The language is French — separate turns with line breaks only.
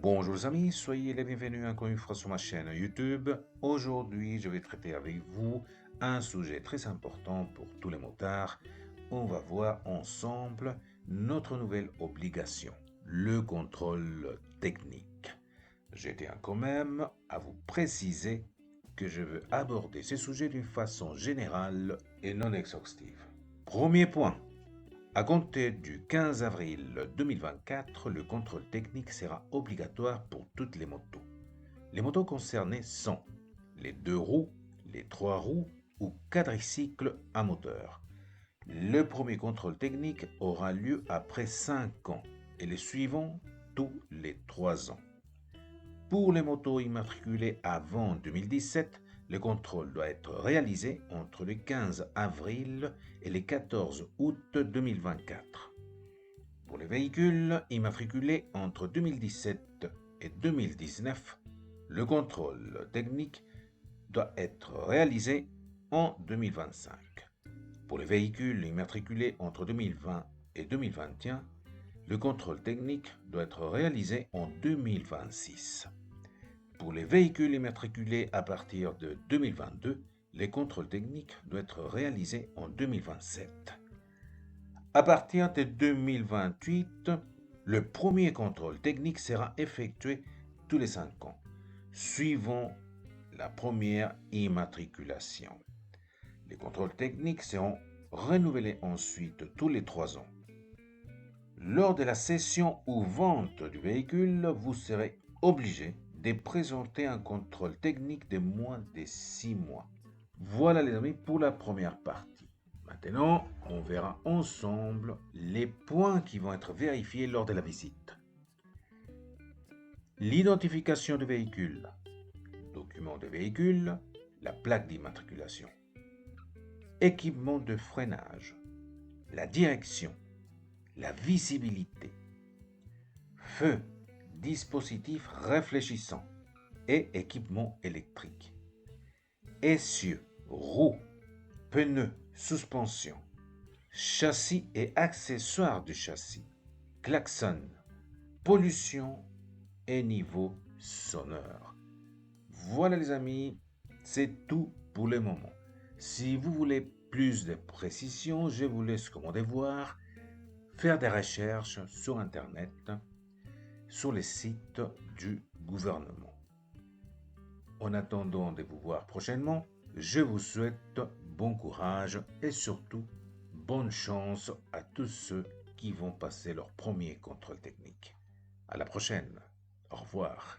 Bonjour les amis, soyez les bienvenus encore une fois sur ma chaîne YouTube. Aujourd'hui, je vais traiter avec vous un sujet très important pour tous les motards. On va voir ensemble notre nouvelle obligation, le contrôle technique. Je tiens quand même à vous préciser que je veux aborder ce sujet d'une façon générale et non exhaustive. Premier point. À compter du 15 avril 2024, le contrôle technique sera obligatoire pour toutes les motos. Les motos concernées sont les 2 roues, les 3 roues ou quadricycles à moteur. Le premier contrôle technique aura lieu après 5 ans et les suivants tous les 3 ans. Pour les motos immatriculées avant 2017, le contrôle doit être réalisé entre le 15 avril et le 14 août 2024. Pour les véhicules immatriculés entre 2017 et 2019, le contrôle technique doit être réalisé en 2025. Pour les véhicules immatriculés entre 2020 et 2021, le contrôle technique doit être réalisé en 2026. Pour les véhicules immatriculés à partir de 2022, les contrôles techniques doivent être réalisés en 2027. À partir de 2028, le premier contrôle technique sera effectué tous les 5 ans, suivant la première immatriculation. Les contrôles techniques seront renouvelés ensuite tous les 3 ans. Lors de la cession ou vente du véhicule, vous serez obligé de présenter un contrôle technique de moins de 6 mois. Voilà les amis pour la première partie. Maintenant, on verra ensemble les points qui vont être vérifiés lors de la visite. L'identification du véhicule, document de véhicule, la plaque d'immatriculation, équipement de freinage, la direction, la visibilité, feu, dispositif réfléchissant et équipement électrique, essieux, roues, pneus, suspension, châssis et accessoires du châssis, klaxon, pollution et niveau sonore. Voilà les amis, c'est tout pour le moment. Si vous voulez plus de précisions, je vous laisse comme devoir faire des recherches sur Internet, sur les sites du gouvernement. En attendant de vous voir prochainement, je vous souhaite bon courage et surtout bonne chance à tous ceux qui vont passer leur premier contrôle technique. À la prochaine. Au revoir.